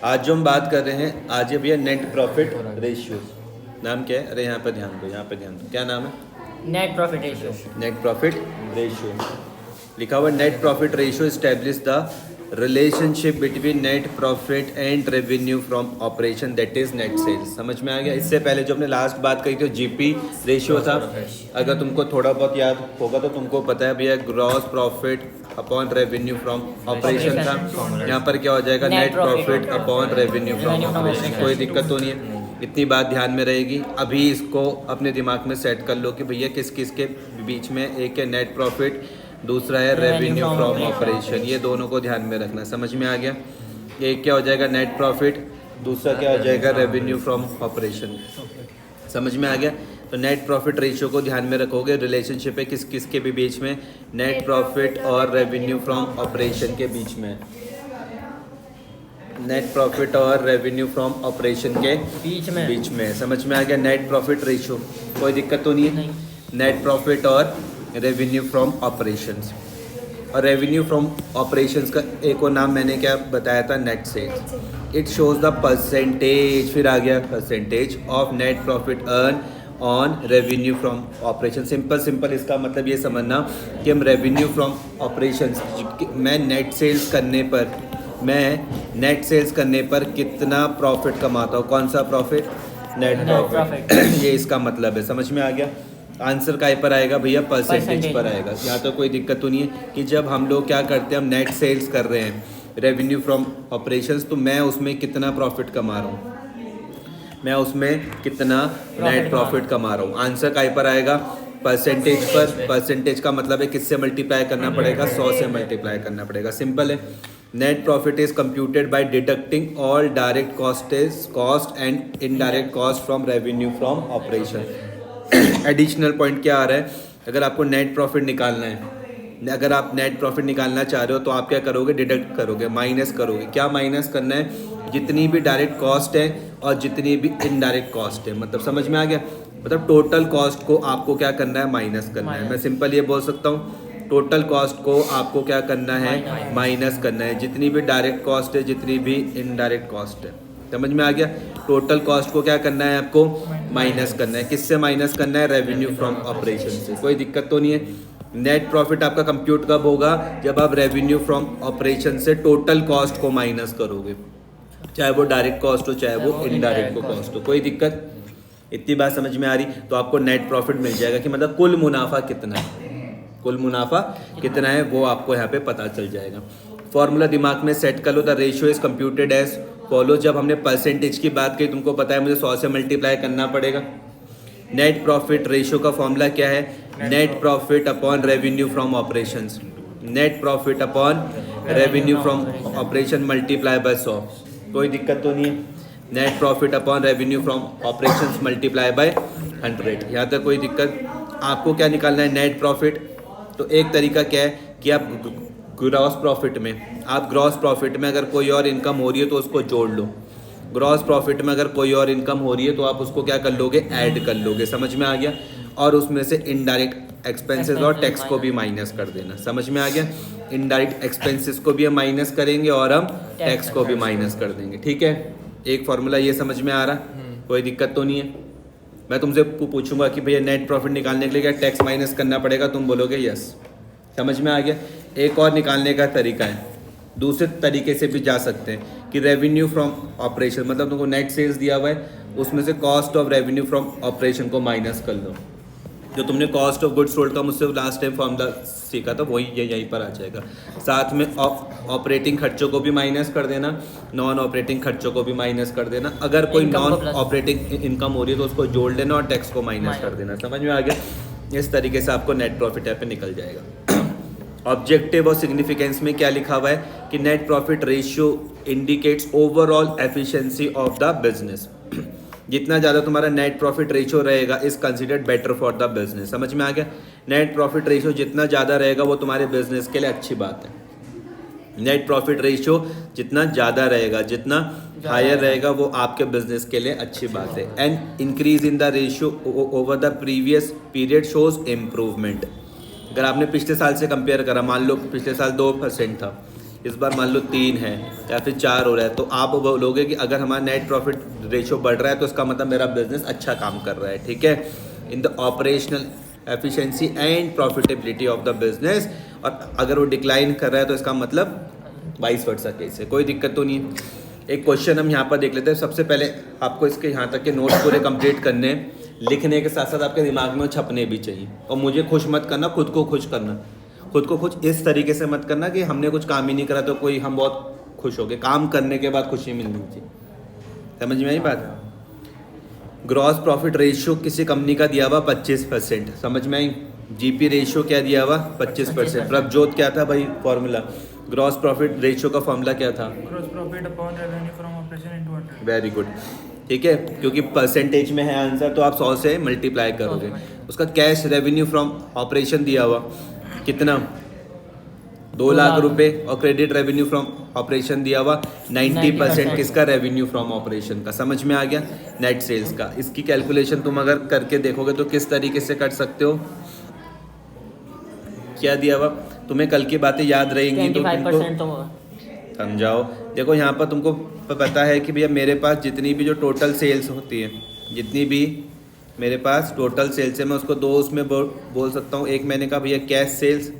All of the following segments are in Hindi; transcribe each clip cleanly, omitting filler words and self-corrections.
आज जो हम बात कर रहे हैं आज ये भैया नेट प्रॉफिट रेशियो। नाम क्या है? अरे यहाँ पर ध्यान दो, यहाँ पर ध्यान दो। क्या नाम है? Net profit ratio. Net profit ratio लिखा हुआ। Net profit ratio establish the relationship between net profit and revenue from operation that is net sales. समझ में आ गया? इससे पहले जो हमने लास्ट बात करी थी जीपी रेशियो था। अगर तुमको थोड़ा बहुत याद होगा तो तुमको पता है भैया gross profit upon revenue from operation था। यहाँ पर क्या हो जाएगा? Net profit upon revenue from operation. कोई दिक्कत तो नहीं है, इतनी बात ध्यान में रहेगी। अभी इसको अपने दिमाग में सेट कर लो कि भैया किस किस के बीच में, एक है नेट प्रॉफिट, दूसरा है रेवेन्यू फ्रॉम ऑपरेशन। ये दोनों को ध्यान में रखना। समझ में आ गया? एक क्या हो जाएगा? नेट प्रॉफिट, दूसरा क्या हो जाएगा? Revenue from operation. समझ में आ गया? तो नेट प्रॉफिट रेशियो को ध्यान में रखोगे। रिलेशनशिप है किस किस के भी बीच में? नेट प्रॉफिट और रेवेन्यू फ्रॉम ऑपरेशन के बीच में। नेट प्रॉफिट और रेवेन्यू फ्रॉम ऑपरेशन के बीच में। समझ में आ गया? नेट प्रॉफिट रेशियो, कोई दिक्कत तो नहीं है? नेट प्रॉफिट और रेवेन्यू फ्रॉम ऑपरेशंस। और रेवेन्यू फ्रॉम ऑपरेशंस का एक और नाम मैंने क्या बताया था? Net sales. It shows the percentage, फिर आ गया percentage of net profit earn on revenue from operation. Simple इसका मतलब ये समझना कि हम रेवेन्यू फ्रॉम ऑपरेशंस, मैं नेट सेल्स करने पर कितना प्रॉफिट कमाता हूँ। कौन सा प्रॉफिट? Net profit. ये इसका मतलब है। समझ में आ गया? आंसर काय पर आएगा भैया? परसेंटेज पर आएगा। यहाँ तो कोई दिक्कत तो नहीं है कि जब हम लोग क्या करते हैं, हम नेट सेल्स कर रहे हैं रेवेन्यू फ्रॉम ऑपरेशंस, तो मैं उसमें कितना प्रॉफिट कमा रहा हूँ, मैं उसमें कितना नेट प्रॉफिट कमा रहा हूँ। आंसर काय पर आएगा? परसेंटेज पर। परसेंटेज का मतलब है किससे मल्टीप्लाई करना पड़ेगा? 100 से मल्टीप्लाई करना पड़ेगा। सिंपल है। Net profit is computed by deducting all direct cost and indirect cost from revenue from operation. Additional point क्या आ रहा है? अगर आपको नेट प्रॉफिट निकालना है, अगर आप नेट प्रॉफिट निकालना चाह रहे हो तो आप क्या करोगे? डिडक्ट करोगे, माइनस करोगे। क्या माइनस करना है? जितनी भी डायरेक्ट कॉस्ट है और जितनी भी इनडायरेक्ट कॉस्ट है। मतलब समझ में आ गया? मतलब टोटल कॉस्ट को आपको क्या करना है? माइनस करना है। मैं सिंपल ये बोल सकता हूँ, टोटल कॉस्ट को आपको क्या करना है? माइनस करना है। जितनी भी डायरेक्ट कॉस्ट है, जितनी भी इनडायरेक्ट कॉस्ट है। समझ में आ गया? टोटल कॉस्ट को क्या करना है? आपको माइनस करना है। किससे माइनस करना है? रेवेन्यू फ्रॉम ऑपरेशन से। कोई दिक्कत तो नहीं है? नेट प्रॉफिट आपका कंप्यूट कब होगा? जब आप रेवेन्यू फ्रॉम ऑपरेशन से टोटल कॉस्ट को माइनस करोगे, चाहे वो डायरेक्ट कॉस्ट हो चाहे वो इनडायरेक्ट कॉस्ट हो। कोई दिक्कत? इतनी बात समझ में आ रही? तो आपको नेट प्रॉफिट मिल जाएगा कि मतलब कुल मुनाफा कितना है, कुल मुनाफा कितना है वो आपको यहाँ पे पता चल जाएगा। फॉर्मूला दिमाग में सेट कर लो। The ratio is computed as follow. जब हमने परसेंटेज की बात की, तुमको पता है मुझे 100 से मल्टीप्लाई करना पड़ेगा। नेट प्रॉफिट रेशियो का फॉर्मूला क्या है? Net profit upon revenue from operations. Net profit upon revenue from operation multiply by 100। कोई दिक्कत तो नहीं है? Net profit upon revenue from operations multiply by 100। यहाँ तक कोई दिक्कत? आपको क्या निकालना है? Net profit. तो एक तरीका क्या है कि आप ग्रॉस प्रॉफिट में अगर कोई और इनकम हो रही है तो उसको जोड़ लो। ग्रॉस प्रॉफिट में अगर कोई और इनकम हो रही है तो आप उसको क्या कर लोगे? ऐड कर लोगे। समझ में आ गया? और उसमें से इनडायरेक्ट एक्सपेंसेस और टैक्स को भी माइनस कर देना। समझ में आ गया? इनडायरेक्ट एक्सपेंसेस को भी हम माइनस करेंगे और हम टैक्स को भी माइनस कर देंगे। ठीक है? एक फॉर्मूला ये समझ में आ रहा? कोई दिक्कत तो नहीं है? मैं तुमसे पूछूंगा कि भैया नेट प्रॉफिट निकालने के लिए क्या टैक्स माइनस करना पड़ेगा? तुम बोलोगे यस। समझ में आ गया? एक और निकालने का तरीका है, दूसरे तरीके से भी जा सकते हैं कि रेवेन्यू फ्रॉम ऑपरेशन, मतलब तुमको नेट सेल्स दिया हुआ है, उसमें से cost of revenue from operation को माइनस कर लो। जो तुमने कॉस्ट ऑफ गुड्स सोल्ड का मुझसे लास्ट टाइम फॉर्मूला सीखा था वही यहीं पर आ जाएगा। साथ में ऑपरेटिंग खर्चों को भी माइनस कर देना, नॉन ऑपरेटिंग खर्चों को भी माइनस कर देना। अगर कोई नॉन ऑपरेटिंग इनकम हो रही है तो उसको जोड़ लेना और टैक्स को माइनस कर देना। समझ में आ गया? इस तरीके से आपको नेट प्रॉफिट यहाँ पे निकल जाएगा। ऑब्जेक्टिव और सिग्निफिकेंस में क्या लिखा हुआ है कि net profit ratio indicates overall efficiency of the business. जितना ज़्यादा तुम्हारा नेट प्रॉफिट रेशियो रहेगा is considered better for the business. समझ में आ गया? नेट प्रॉफिट रेशियो जितना ज़्यादा रहेगा वो तुम्हारे बिजनेस के लिए अच्छी बात है। नेट प्रॉफिट रेशियो जितना ज़्यादा रहेगा, जितना हायर रहेगा वो आपके बिजनेस के लिए अच्छी बात है। And increase in the ratio over the previous period shows improvement. अगर आपने पिछले साल से कंपेयर करा, मान लो पिछले साल 2% था, इस बार मान लो 3 है या फिर 4 हो रहा है, तो आप बोलोगे कि अगर हमारा नेट प्रॉफिट रेशियो बढ़ रहा है तो इसका मतलब मेरा बिजनेस अच्छा काम कर रहा है, ठीक है। In the operational efficiency and profitability of the business, और अगर वो डिक्लाइन कर रहा है तो इसका मतलब वाइस वर्सा केस है, कोई दिक्कत तो नहीं है। एक क्वेश्चन हम यहाँ पर देख लेते हैं। सबसे पहले आपको इसके यहाँ तक के नोट्स पूरे कंप्लीट करने, लिखने के साथ साथ आपके दिमाग में छपने भी चाहिए। और मुझे खुश मत करना, खुद को खुश करना। खुद को खुश इस तरीके से मत करना कि हमने कुछ काम ही नहीं करा तो कोई हम बहुत खुश हो गए। काम करने के बाद खुशी मिलनी चाहिए। समझ में आई बात? ग्रॉस प्रॉफिट रेशियो किसी कंपनी का दिया हुआ 25%, समझ में आई? जीपी रेशियो क्या दिया हुआ? 25%। प्रभजोत क्या था भाई फॉर्मूला? ग्रॉस प्रॉफिट रेशियो का फॉर्मूला क्या था? Gross profit upon revenue from operation into 100। Very good, ठीक है, क्योंकि परसेंटेज में है आंसर तो आप 100 से मल्टीप्लाई करोगे। उसका कैश रेवेन्यू फ्रॉम ऑपरेशन दिया हुआ कितना? 2 लाख रुपए, और क्रेडिट रेवेन्यू फ्रॉम ऑपरेशन दिया हुआ 90%। किसका? रेवेन्यू फ्रॉम ऑपरेशन का। समझ में आ गया? नेट सेल्स का। इसकी कैलकुलेशन तुम अगर करके देखोगे तो किस तरीके से कर सकते हो। क्या दिया हुआ? तुम्हें कल की बातें याद रहेंगी तो तुमको समझाओ। देखो यहाँ पर तुमको पता है कि भैया मेरे पास जितनी भी जो टोटल सेल्स होती है, जितनी भी मेरे पास टोटल सेल्स है, मैं उसको 2 उसमें बोल सकता हूँ। एक मैंने कहा भैया कैश सेल्स,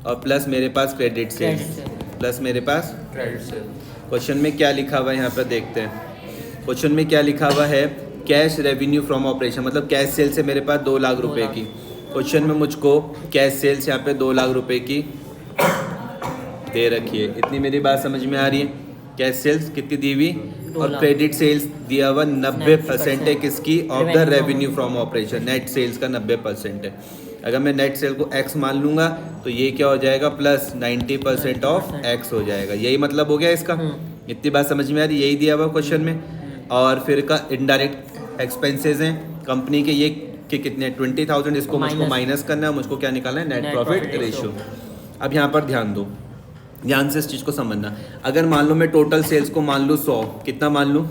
और प्लस मेरे पास क्रेडिट सेल्स, प्लस मेरे पास क्रेडिट सेल्स। क्वेश्चन में क्या लिखा हुआ है यहाँ पर देखते हैं। क्वेश्चन में क्या लिखा हुआ है? कैश रेवेन्यू फ्रॉम ऑपरेशन, मतलब कैश सेल्स है मेरे पास 2 लाख रुपए की। क्वेश्चन में मुझको कैश सेल्स यहाँ पे 2 लाख रुपए की दे रखी है। इतनी मेरी बात समझ में आ रही है? कैश सेल्स कितनी दी हुई, और क्रेडिट सेल्स दिया हुआ 90% है किसकी? Of the revenue from operation. Net sales का 90% है। अगर मैं नेट सेल को x मान लूंगा तो ये क्या हो जाएगा? प्लस 90% ऑफ x हो जाएगा। यही मतलब हो गया इसका। इतनी बात समझ में आ रही? यही दिया हुआ क्वेश्चन में। और फिर का इनडायरेक्ट एक्सपेंसेस हैं कंपनी के, ये कि कितने? 20,000। इसको मुझको माइनस करना है, मुझको क्या निकालना है? Net profit ratio. अब यहाँ पर ध्यान दो, ध्यान से इस चीज़ को समझना। अगर मान लो मैं टोटल सेल्स को मान लूँ 100, कितना मान लूँ?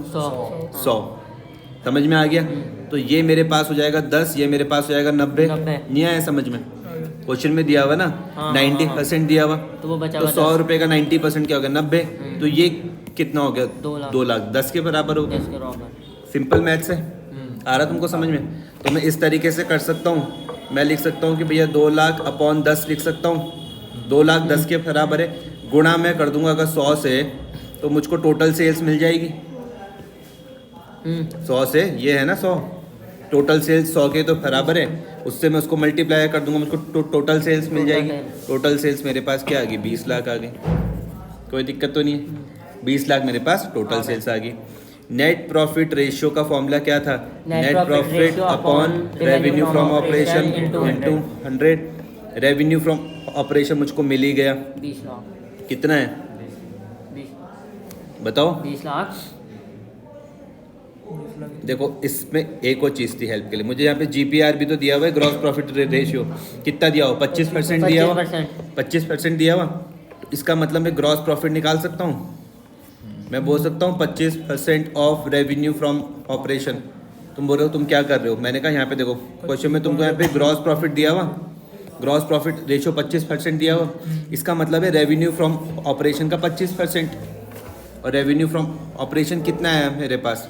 100। समझ में आ गया? तो ये मेरे पास हो जाएगा 10, ये मेरे पास हो जाएगा 90। नहीं आया समझ में? क्वेश्चन में दिया हुआ ना 90% दिया हुआ, तो 100 रुपये का 90% क्या हो गया? 90। तो ये कितना हो गया? 2 लाख 10 के बराबर हो गया। सिंपल मैथ्स है। आ रहा तुमको समझ में? तो मैं इस तरीके से कर सकता हूँ। मैं लिख सकता हूँ कि भैया 2 लाख अपॉन 10 लिख सकता हूँ। 2 लाख 10 के बराबर है, गुणा मैं कर दूंगा अगर 100 से, तो मुझको टोटल सेल्स मिल जाएगी 100 से। ये है ना 100, टोटल सेल्स 100 के तो बराबर है, उससे मैं उसको मल्टीप्लाई कर दूंगा, मुझको टोटल सेल्स मिल जाएगी। टोटल सेल्स मेरे पास क्या आ गई? 20 लाख आ गई। कोई दिक्कत तो नहीं है? 20 लाख मेरे पास टोटल सेल्स आ गई। नेट प्रॉफिट रेशियो का फॉर्मूला क्या था? Net profit upon revenue from operation into 100। Revenue from operation मुझको मिल ही गया। 20 लाख कितना है? 20 बताओ। 20 लाख। देखो इसमें एक और चीज़ थी हेल्प के लिए, मुझे यहाँ पे जीपीआर भी तो दिया हुआ है, ग्रॉस प्रॉफिट रेशियो कितना दिया हुआ? 25% दिया हुआ। 25% दिया हुआ, तो इसका मतलब मैं ग्रॉस प्रॉफिट निकाल सकता हूँ। मैं बोल सकता हूँ 25% ऑफ रेवेन्यू फ्रॉम ऑपरेशन। तुम बोल रहे हो तुम क्या कर रहे हो? मैंने कहा यहाँ पे देखो क्वेश्चन में तुमको यहाँ पे ग्रॉस प्रॉफिट दिया हुआ, ग्रॉस प्रॉफिट रेशियो 25% दिया हुआ। इसका मतलब है रेवेन्यू फ्रॉम ऑपरेशन का 25%, और रेवेन्यू फ्रॉम ऑपरेशन कितना आया मेरे पास?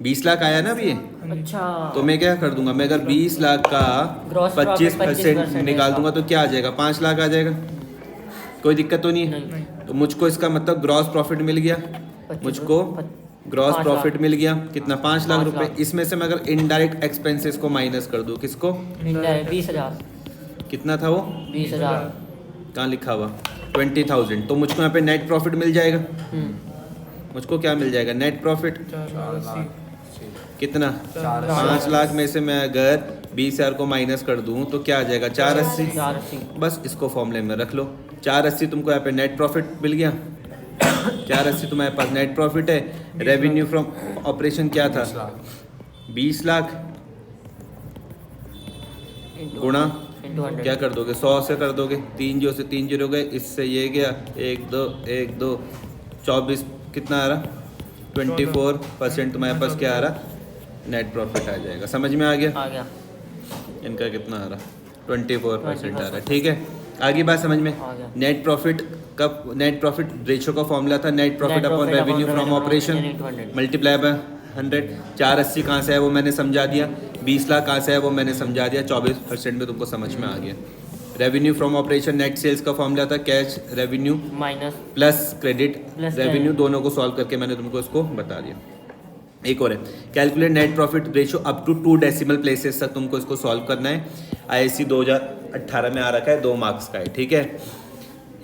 20 लाख आया ना अभी ये। अच्छा, तो मैं क्या कर दूंगा? मैं अगर 20 लाख का Gross profit 25% निकाल दूंगा तो क्या आ जाएगा? 5 लाख आ जाएगा। कोई दिक्कत तो नहीं है? तो मुझको इसका मतलब ग्रॉस प्रॉफिट मिल गया, मुझको ग्रॉस प्रॉफिट मिल गया कितना? 5 लाख रुपए। इसमें से मैं अगर इनडायरेक्ट एक्सपेंसेस को माइनस कर दूं, किसको? 20,000। कितना था वो? 20,000। कहाँ लिखा हुआ? 20,000। तो मुझको यहाँ पे नेट प्रॉफिट मिल जाएगा। मुझको क्या मिल जाएगा? नेट प्रॉफिट कितना? 5 लाख में से मैं अगर 20,000 को माइनस कर दूं तो क्या आ जाएगा? 480। बस इसको फॉर्मूले में रख लो। 480 तुमको यहाँ पे नेट प्रॉफिट मिल गया। 480 तुम्हारे पास नेट प्रॉफिट है। रेवेन्यू फ्रॉम ऑपरेशन क्या था? 20 लाख गुणा क्या कर दोगे? 100 से कर दोगे। 3 0 से 3 0 गए, इससे ये गया 1 2 1 2 24 कितना आ रहा? 24% तुम्हारे पास क्या आ रहा? नेट प्रॉफिट आ जाएगा। समझ में आ गया? इनका कितना आ रहा? 24% आ रहा है। ठीक है, आगे बात समझ में? नेट प्रॉफिट कब नेट प्रॉफिट रेशियो का फॉर्मूला था net profit Net upon profit revenue upon from revenue operation into 100. Multiply by 100। 480 कहाँ से है वो मैंने समझा दिया। 20 लाख कहाँ से है वो मैंने समझा दिया। 24% में तुमको समझ में आ गया। Revenue from operation net sales का फॉर्मूला था cash revenue minus plus credit Plus revenue, credit. दोनों को सॉल्व करके मैंने तुमको इसको बता दिया। एक और है calculate net profit ratio up to 2 decimal places तक तुमको इसको सॉल्व करना है। IAC 2018 में आ रखा है, 2 मार्क्स का है, ठीक है।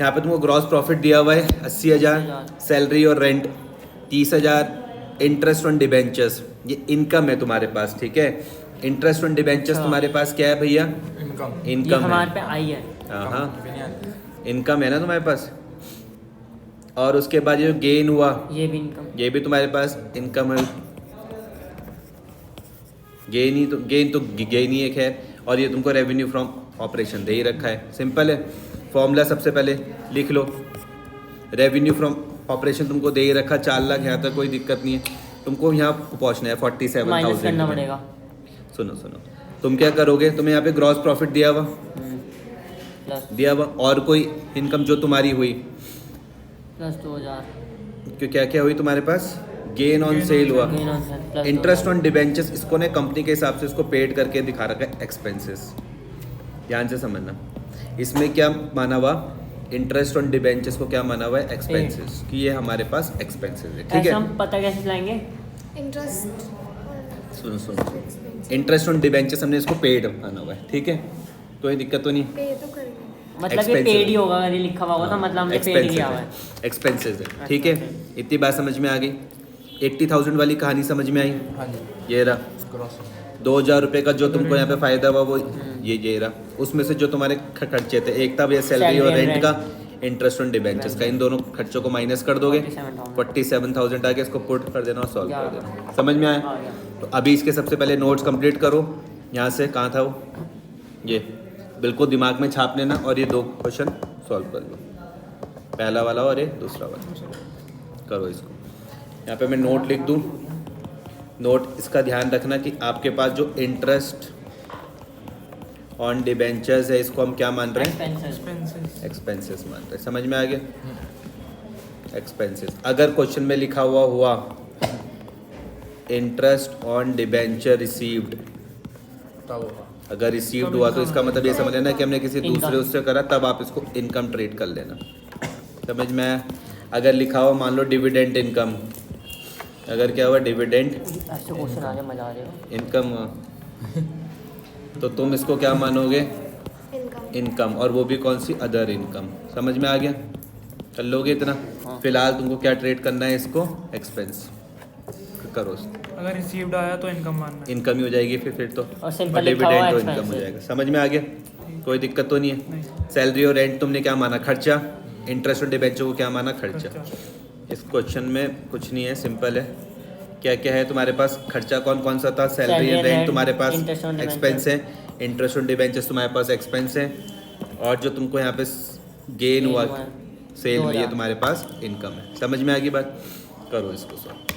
यहाँ पे तुमको ग्रॉस प्रॉफिट दिया हुआ है 80,000, सैलरी और रेंट 30,000, इंटरेस्ट ऑन डिबेंचर्स ये इनकम है तुम्हारे पास, ठीक है। इंटरेस्ट ऑन डिबेंचर्स अच्छा। तुम्हारे पास क्या है भैया? इनकम। ये इनकम हमारे है। पे आई है। हाँ इनकम है ना तुम्हारे पास। और उसके बाद जो गेन हुआ ये भी इनकम। ये भी तुम्हारे पास इनकम है। गेन तो गेन ही एक है। और ये तुमको रेवेन्यू फ्रॉम ऑपरेशन दे ही रखा है। सिंपल है। फॉर्मूला सबसे पहले लिख लो। रेवेन्यू फ्रॉम ऑपरेशन तुमको दे ही रखा 4 लाख। यहाँ तक कोई दिक्कत नहीं है। तुमको यहाँ पहुँचना है माइनस 47,000 करना में। पड़ेगा। सुनो तुम क्या करोगे? तुम्हें यहाँ पे ग्रॉस प्रॉफिट दिया हुआ प्लस और कोई इनकम जो तुम्हारी हुई प्लस 2000 क्यों क्या क्या हुई तुम्हारे पास? गेन ऑन सेल हुआ। Gain on sale plus interest on debentures इसको ने कंपनी के हिसाब से इसको पेड करके दिखा रखा है एक्सपेंसेस। ध्यान से समझना इसमें क्या माना हुआ। इंटरेस्ट ऑन डिबेंचर्स को क्या माना हुआ है? एक्सपेंसेस कि ये हमारे पास एक्सपेंसेस है, ठीक ऐसे है। हम पता कैसे चलाएंगे? सुनो इंटरेस्ट ऑन डिबेंचर्स हमने इसको पेड माना हुआ है, ठीक है। कोई दिक्कत तो नहीं। मतलब ये Expenses पेड ही होगा। अगर ये लिखा हुआ होगा तो मतलब हमने पेड किया हुआ है। एक्सपेंसेस है, ठीक है। अच्छा। इतनी बात समझ में आ गई। 80,000 वाली कहानी समझ में आई? हाँ जी। ये रहा क्रॉस। 2,000 रुपये का जो तुमको यहाँ पे फायदा हुआ वो ये रहा। उसमें से जो तुम्हारे खर्चे थे एक था भैया सैलरी और Salary रेंट and का, इंटरेस्ट ऑन डिबेंचर्स का। इन दोनों खर्चों को माइनस कर दोगे 47,000 आके इसको पुट कर देना और सॉल्व कर देना। समझ में आया? आ गया। तो अभी इसके सबसे पहले नोट्स कंप्लीट करो। यहाँ से कहाँ था वो? ये बिल्कुल दिमाग में छाप लेना और ये 2 क्वेश्चन सॉल्व कर लो। पहला वाला और ये दूसरा वाला करो इसको। यहाँ पे मैं नोट लिख दूँ। नोट इसका ध्यान रखना कि आपके पास जो इंटरेस्ट ऑन डिबेंचर्स है इसको हम क्या मान रहे हैं? एक्सपेंसेस। एक्सपेंसेस मान रहे हैं। समझ में आ गया? एक्सपेंसेस। अगर क्वेश्चन में लिखा हुआ इंटरेस्ट ऑन डिबेंचर रिसीव्ड, तब होगा। अगर रिसीव्ड हुआ तो इसका मतलब ये समझ लेना कि हमने किसी Income. दूसरे उससे करा, तब आप इसको इनकम ट्रीट कर लेना। समझ में आया? अगर लिखा हुआ मान लो डिविडेंड इनकम, अगर क्या हुआ डिविडेंड ऐसे क्वेश्चन आ रहे मजा आ रहा है। इनकम तो तुम इसको क्या मानोगे? इनकम। और वो भी कौन सी? Other income. समझ में आ गया? कर लोगे इतना? हाँ। फिलहाल तुमको क्या ट्रेड करना है? इसको एक्सपेंस करो। अगर रिसीव्ड आया तो इनकम मानना है। इनकम ही हो जाएगी फिर तो। और simple लिखा हुआ डिविडेंड तो expenses। इनकम हो जाएगा। समझ में आ गया? कोई दिक्कत तो नहीं है। सैलरी और रेंट तुमने क्या माना? खर्चा। इंटरेस्ट और डिबेंचर को क्या माना? खर्चा। इस क्वेश्चन में कुछ नहीं है, सिंपल है। क्या क्या है तुम्हारे पास? खर्चा कौन कौन सा था? Salary Salary and and rent rent, तुम्हारे पास interest on एक्सपेंस है। इंटरेस्ट ऑन डिबेंचर्स तुम्हारे पास एक्सपेंस है। और जो तुमको यहाँ पे गेन हुआ सेल में, ये तुम्हारे पास इनकम है। समझ में आ गई बात? करो इसको सॉल्व।